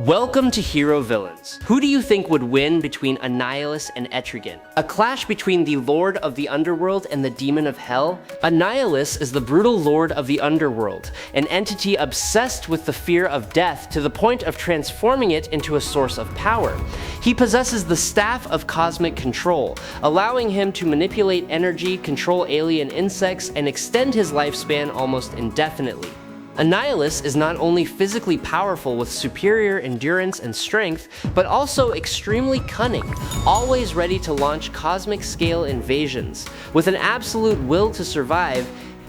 Welcome to Hero Villains. Who do you think would win between Annihilus and Etrigan? A clash between the Lord of the Underworld and the Demon of Hell? Annihilus is the brutal Lord of the Underworld, an entity obsessed with the fear of death to the point of transforming it into a source of power. He possesses the Staff of Cosmic Control, allowing him to manipulate energy, control alien insects, and extend his lifespan almost indefinitely. Annihilus is not only physically powerful with superior endurance and strength, but also extremely cunning, always ready to launch cosmic-scale invasions. With an absolute will to survive,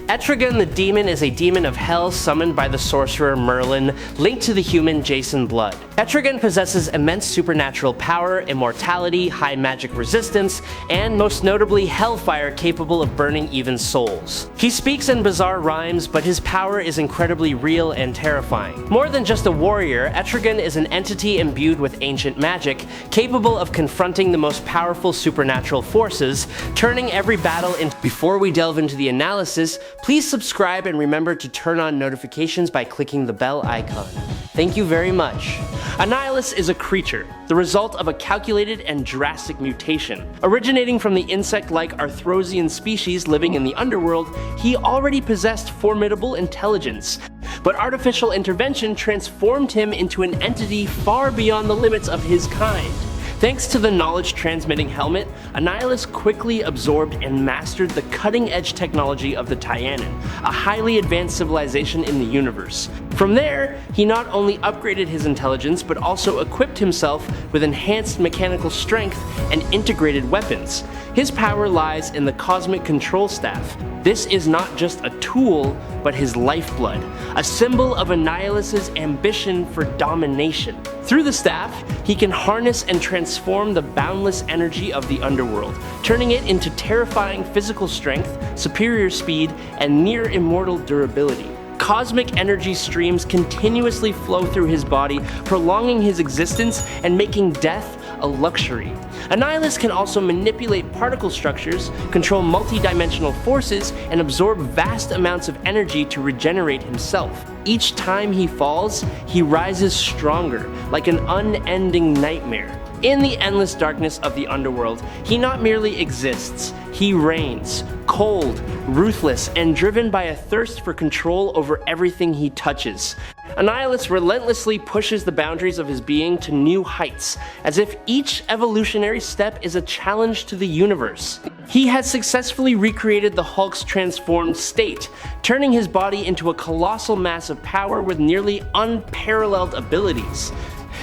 Etrigan the Demon is a demon of hell summoned by the sorcerer Merlin, linked to the human Jason Blood. Etrigan possesses immense supernatural power, immortality, high magic resistance, and most notably hellfire capable of burning even souls. He speaks in bizarre rhymes, but his power is incredibly real and terrifying. More than just a warrior, Etrigan is an entity imbued with ancient magic, capable of confronting the most powerful supernatural forces, turning every battle into— Before we delve into the analysis, please subscribe and remember to turn on notifications by clicking the bell icon. Thank you very much. Annihilus is a creature, the result of a calculated and drastic mutation. Originating from the insect-like Arthrosian species living in the Underworld, he already possessed formidable intelligence. But artificial intervention transformed him into an entity far beyond the limits of his kind. Thanks to the knowledge-transmitting helmet, Annihilus quickly absorbed and mastered the cutting-edge technology of the Tyanan, a highly advanced civilization in the universe. From there, he not only upgraded his intelligence, but also equipped himself with enhanced mechanical strength and integrated weapons. His power lies in the Cosmic Control Staff. This is not just a tool, but his lifeblood, a symbol of Annihilus's ambition for domination. Through the staff, he can harness and transform the boundless energy of the Underworld, turning it into terrifying physical strength, superior speed, and near immortal durability. Cosmic energy streams continuously flow through his body, prolonging his existence and making death a luxury. Annihilus can also manipulate particle structures, control multi-dimensional forces, and absorb vast amounts of energy to regenerate himself. Each time he falls, he rises stronger, like an unending nightmare. In the endless darkness of the Underworld, he not merely exists, he reigns, cold, ruthless, and driven by a thirst for control over everything he touches. Annihilus relentlessly pushes the boundaries of his being to new heights, as if each evolutionary step is a challenge to the universe. He has successfully recreated the Hulk's transformed state, turning his body into a colossal mass of power with nearly unparalleled abilities.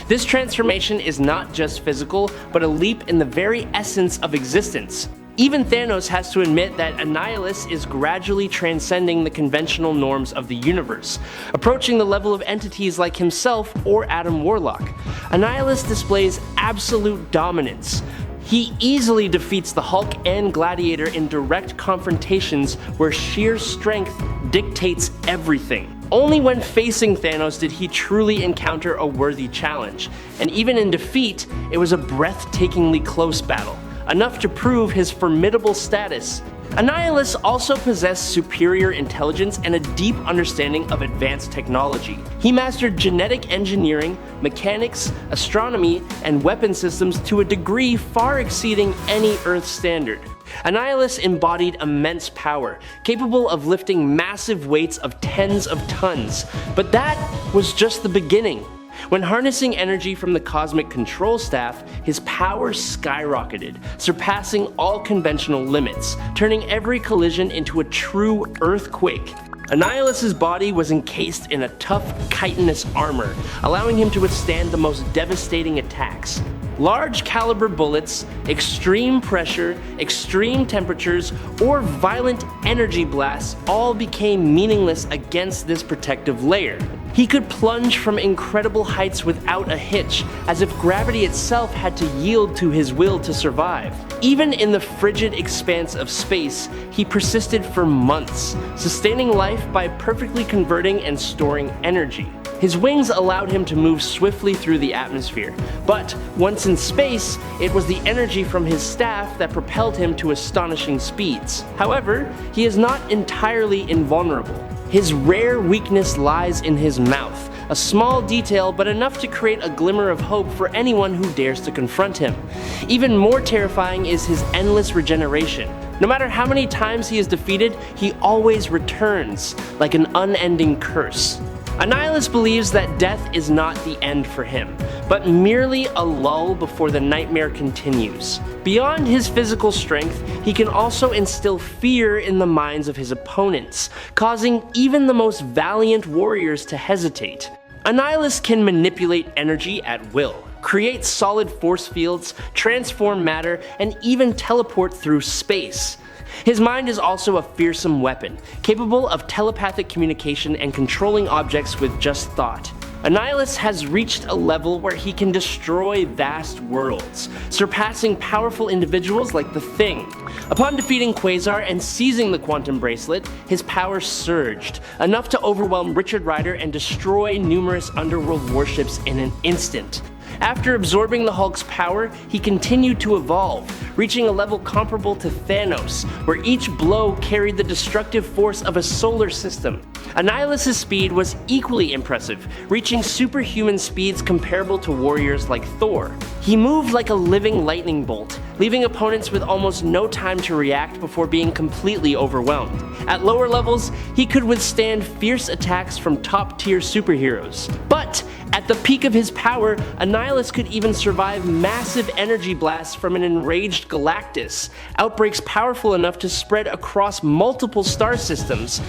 This transformation is not just physical, but a leap in the very essence of existence. Even Thanos has to admit that Annihilus is gradually transcending the conventional norms of the universe, approaching the level of entities like himself or Adam Warlock. Annihilus displays absolute dominance. He easily defeats the Hulk and Gladiator in direct confrontations where sheer strength dictates everything. Only when facing Thanos did he truly encounter a worthy challenge, and even in defeat, it was a breathtakingly close battle, enough to prove his formidable status. Annihilus also possessed superior intelligence and a deep understanding of advanced technology. He mastered genetic engineering, mechanics, astronomy, and weapon systems to a degree far exceeding any Earth standard. Annihilus embodied immense power, capable of lifting massive weights of tens of tons. But that was just the beginning. When harnessing energy from the Cosmic Control Staff, his power skyrocketed, surpassing all conventional limits, turning every collision into a true earthquake. Annihilus's body was encased in a tough, chitinous armor, allowing him to withstand the most devastating attacks. Large caliber bullets, extreme pressure, extreme temperatures, or violent energy blasts all became meaningless against this protective layer. He could plunge from incredible heights without a hitch, as if gravity itself had to yield to his will to survive. Even in the frigid expanse of space, he persisted for months, sustaining life by perfectly converting and storing energy. His wings allowed him to move swiftly through the atmosphere, but once in space, it was the energy from his staff that propelled him to astonishing speeds. However, he is not entirely invulnerable. His rare weakness lies in his mouth, a small detail but enough to create a glimmer of hope for anyone who dares to confront him. Even more terrifying is his endless regeneration. No matter how many times he is defeated, he always returns, like an unending curse. Annihilus believes that death is not the end for him, but merely a lull before the nightmare continues. Beyond his physical strength, he can also instill fear in the minds of his opponents, causing even the most valiant warriors to hesitate. Annihilus can manipulate energy at will, create solid force fields, transform matter, and even teleport through space. His mind is also a fearsome weapon, capable of telepathic communication and controlling objects with just thought. Annihilus has reached a level where he can destroy vast worlds, surpassing powerful individuals like the Thing. Upon defeating Quasar and seizing the Quantum Bracelet, his power surged, enough to overwhelm Richard Rider and destroy numerous Underworld warships in an instant. After absorbing the Hulk's power, he continued to evolve, reaching a level comparable to Thanos, where each blow carried the destructive force of a solar system. Annihilus' speed was equally impressive, reaching superhuman speeds comparable to warriors like Thor. He moved like a living lightning bolt, leaving opponents with almost no time to react before being completely overwhelmed. At lower levels, he could withstand fierce attacks from top-tier superheroes. But at the peak of his power, Annihilus could even survive massive energy blasts from an enraged Galactus, outbreaks powerful enough to spread across multiple star systems.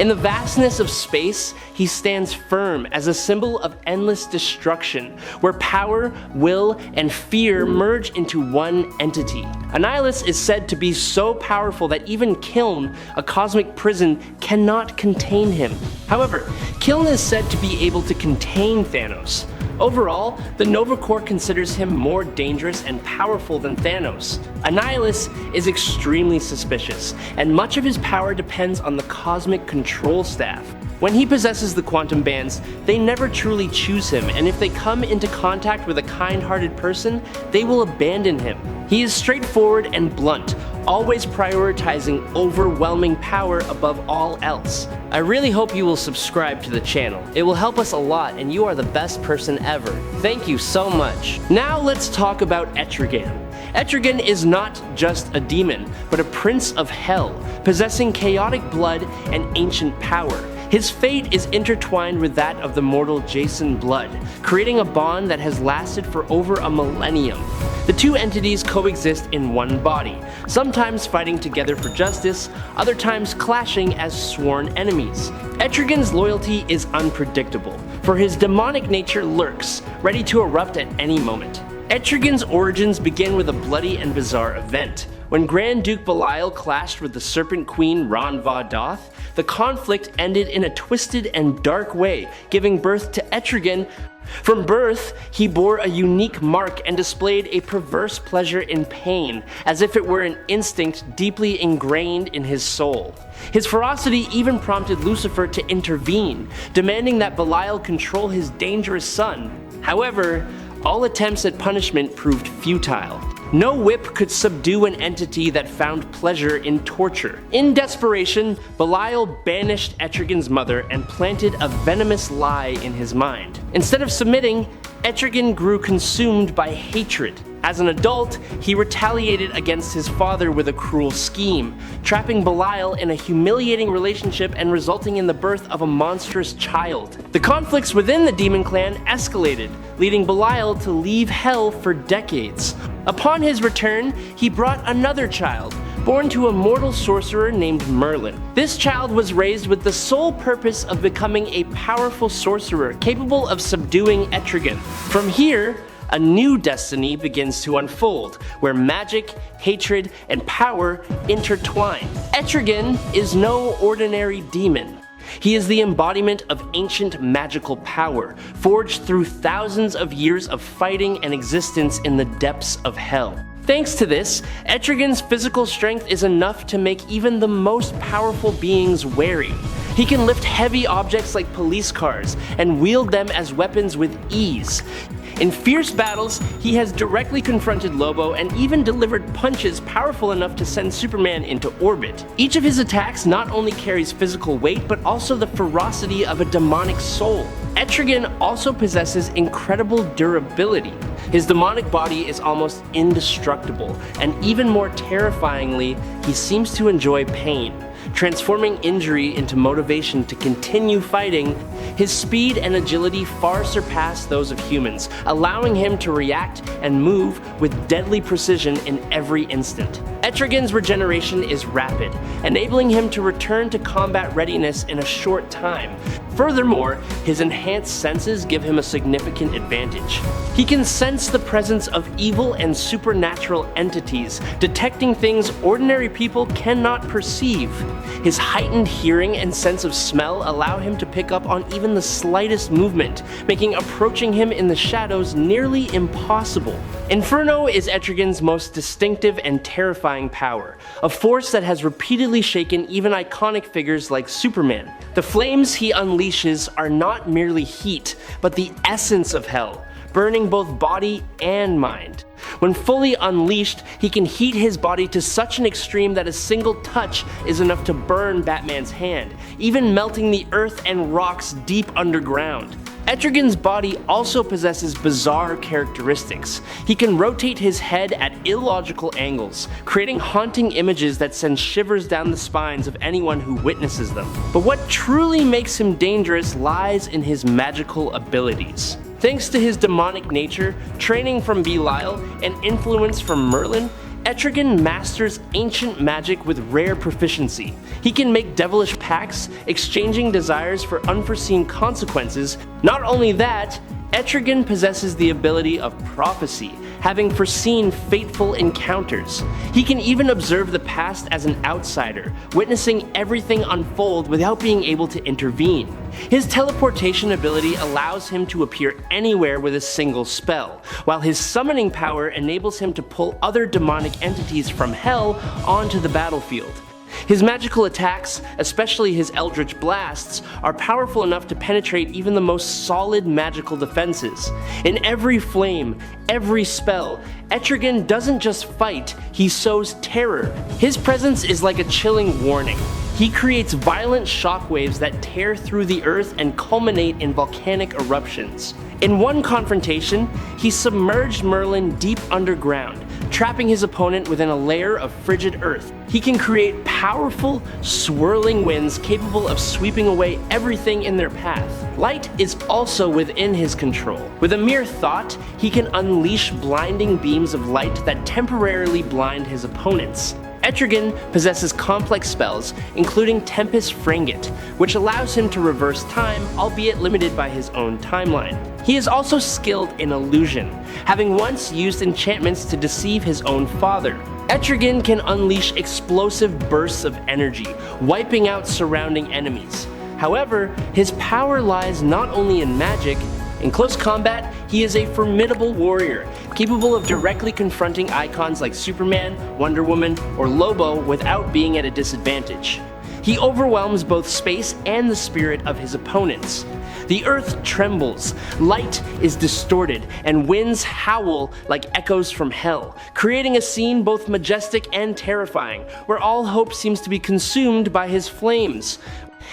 In the vastness of space, he stands firm as a symbol of endless destruction, where power, will, and fear merge into one entity. Annihilus is said to be so powerful that even Kiln, a cosmic prison, cannot contain him. However, Kiln is said to be able to contain Thanos. Overall, the Nova Corps considers him more dangerous and powerful than Thanos. Annihilus is extremely suspicious, and much of his power depends on the Cosmic Control Staff. When he possesses the quantum bands, they never truly choose him, and if they come into contact with a kind-hearted person, they will abandon him. He is straightforward and blunt, always prioritizing overwhelming power above all else. I really hope you will subscribe to the channel. It will help us a lot, and you are the best person ever. Thank you so much. Now let's talk about Etrigan. Etrigan is not just a demon, but a prince of hell, possessing chaotic blood and ancient power. His fate is intertwined with that of the mortal Jason Blood, creating a bond that has lasted for over a millennium. The two entities coexist in one body, sometimes fighting together for justice, other times clashing as sworn enemies. Etrigan's loyalty is unpredictable, for his demonic nature lurks, ready to erupt at any moment. Etrigan's origins begin with a bloody and bizarre event. When Grand Duke Belial clashed with the Serpent Queen Ron-Va-Doth, the conflict ended in a twisted and dark way, giving birth to Etrigan. From birth, he bore a unique mark and displayed a perverse pleasure in pain, as if it were an instinct deeply ingrained in his soul. His ferocity even prompted Lucifer to intervene, demanding that Belial control his dangerous son. However, all attempts at punishment proved futile. No whip could subdue an entity that found pleasure in torture. In desperation, Belial banished Etrigan's mother and planted a venomous lie in his mind. Instead of submitting, Etrigan grew consumed by hatred. As an adult, he retaliated against his father with a cruel scheme, trapping Belial in a humiliating relationship and resulting in the birth of a monstrous child. The conflicts within the demon clan escalated, leading Belial to leave hell for decades. Upon his return, he brought another child, born to a mortal sorcerer named Merlin. This child was raised with the sole purpose of becoming a powerful sorcerer capable of subduing Etrigan. From here, a new destiny begins to unfold, where magic, hatred, and power intertwine. Etrigan is no ordinary demon. He is the embodiment of ancient magical power, forged through thousands of years of fighting and existence in the depths of hell. Thanks to this, Etrigan's physical strength is enough to make even the most powerful beings wary. He can lift heavy objects like police cars and wield them as weapons with ease. In fierce battles, he has directly confronted Lobo and even delivered punches powerful enough to send Superman into orbit. Each of his attacks not only carries physical weight, but also the ferocity of a demonic soul. Etrigan also possesses incredible durability. His demonic body is almost indestructible, and even more terrifyingly, he seems to enjoy pain, transforming injury into motivation to continue fighting. His speed and agility far surpass those of humans, allowing him to react and move with deadly precision in every instant. Etrigan's regeneration is rapid, enabling him to return to combat readiness in a short time. Furthermore, his enhanced senses give him a significant advantage. He can sense the presence of evil and supernatural entities, detecting things ordinary people cannot perceive. His heightened hearing and sense of smell allow him to pick up on even the slightest movement, making approaching him in the shadows nearly impossible. Inferno is Etrigan's most distinctive and terrifying power, a force that has repeatedly shaken even iconic figures like Superman. The flames he unleashes are not merely heat, but the essence of hell, burning both body and mind. When fully unleashed, he can heat his body to such an extreme that a single touch is enough to burn Batman's hand, even melting the earth and rocks deep underground. Etrigan's body also possesses bizarre characteristics. He can rotate his head at illogical angles, creating haunting images that send shivers down the spines of anyone who witnesses them. But what truly makes him dangerous lies in his magical abilities. Thanks to his demonic nature, training from Belial, and influence from Merlin, Etrigan masters ancient magic with rare proficiency. He can make devilish pacts, exchanging desires for unforeseen consequences. Not only that, Etrigan possesses the ability of prophecy, having foreseen fateful encounters. He can even observe the past as an outsider, witnessing everything unfold without being able to intervene. His teleportation ability allows him to appear anywhere with a single spell, while his summoning power enables him to pull other demonic entities from hell onto the battlefield. His magical attacks, especially his eldritch blasts, are powerful enough to penetrate even the most solid magical defenses. In every flame, every spell, Etrigan doesn't just fight, he sows terror. His presence is like a chilling warning. He creates violent shockwaves that tear through the earth and culminate in volcanic eruptions. In one confrontation, he submerged Merlin deep underground, trapping his opponent within a layer of frigid earth. He can create powerful, swirling winds capable of sweeping away everything in their path. Light is also within his control. With a mere thought, he can unleash blinding beams of light that temporarily blind his opponents. Etrigan possesses complex spells, including Tempest Frangit, which allows him to reverse time, albeit limited by his own timeline. He is also skilled in illusion, having once used enchantments to deceive his own father. Etrigan can unleash explosive bursts of energy, wiping out surrounding enemies. However, his power lies not only in magic. In close combat, he is a formidable warrior, capable of directly confronting icons like Superman, Wonder Woman, or Lobo without being at a disadvantage. He overwhelms both space and the spirit of his opponents. The earth trembles, light is distorted, and winds howl like echoes from hell, creating a scene both majestic and terrifying, where all hope seems to be consumed by his flames.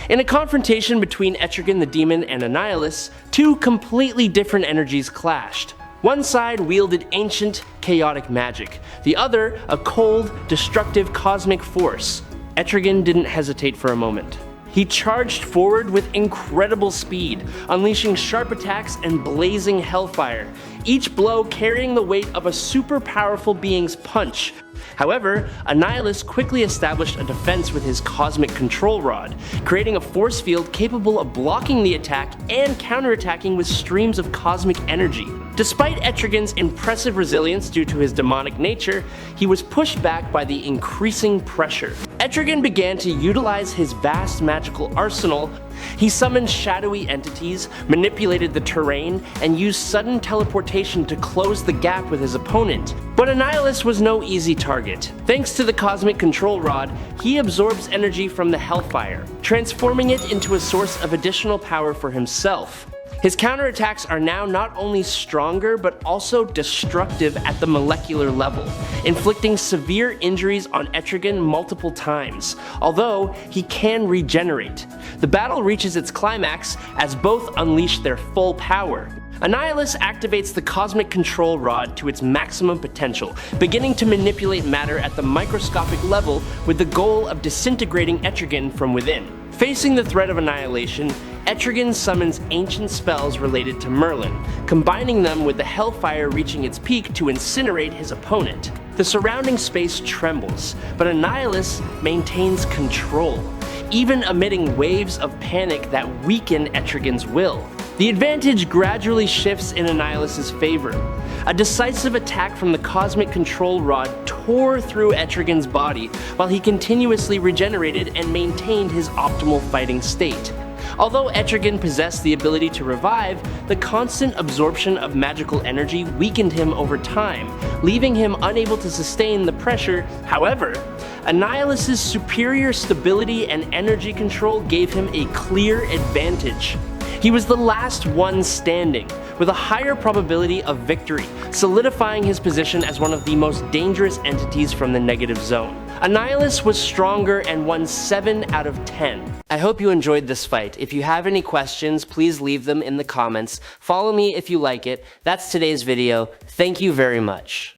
In a confrontation between Etrigan the Demon and Annihilus, two completely different energies clashed. One side wielded ancient, chaotic magic, the other a cold, destructive cosmic force. Etrigan didn't hesitate for a moment. He charged forward with incredible speed, unleashing sharp attacks and blazing hellfire, each blow carrying the weight of a super powerful being's punch. However, Annihilus quickly established a defense with his cosmic control rod, creating a force field capable of blocking the attack and counterattacking with streams of cosmic energy. Despite Etrigan's impressive resilience due to his demonic nature, he was pushed back by the increasing pressure. Etrigan began to utilize his vast magical arsenal. He summoned shadowy entities, manipulated the terrain, and used sudden teleportation to close the gap with his opponent. But Annihilus was no easy target. Thanks to the cosmic control rod, he absorbs energy from the hellfire, transforming it into a source of additional power for himself. His counterattacks are now not only stronger, but also destructive at the molecular level, inflicting severe injuries on Etrigan multiple times, although he can regenerate. The battle reaches its climax as both unleash their full power. Annihilus activates the cosmic control rod to its maximum potential, beginning to manipulate matter at the microscopic level with the goal of disintegrating Etrigan from within. Facing the threat of annihilation, Etrigan summons ancient spells related to Merlin, combining them with the hellfire reaching its peak to incinerate his opponent. The surrounding space trembles, but Annihilus maintains control, even emitting waves of panic that weaken Etrigan's will. The advantage gradually shifts in Annihilus's favor. A decisive attack from the cosmic control rod tore through Etrigan's body, while he continuously regenerated and maintained his optimal fighting state. Although Etrigan possessed the ability to revive, the constant absorption of magical energy weakened him over time, leaving him unable to sustain the pressure. However, Annihilus's superior stability and energy control gave him a clear advantage. He was the last one standing, with a higher probability of victory, solidifying his position as one of the most dangerous entities from the negative zone. Annihilus was stronger and won 7 out of 10. I hope you enjoyed this fight. If you have any questions, please leave them in the comments. Follow me if you like it. That's today's video. Thank you very much.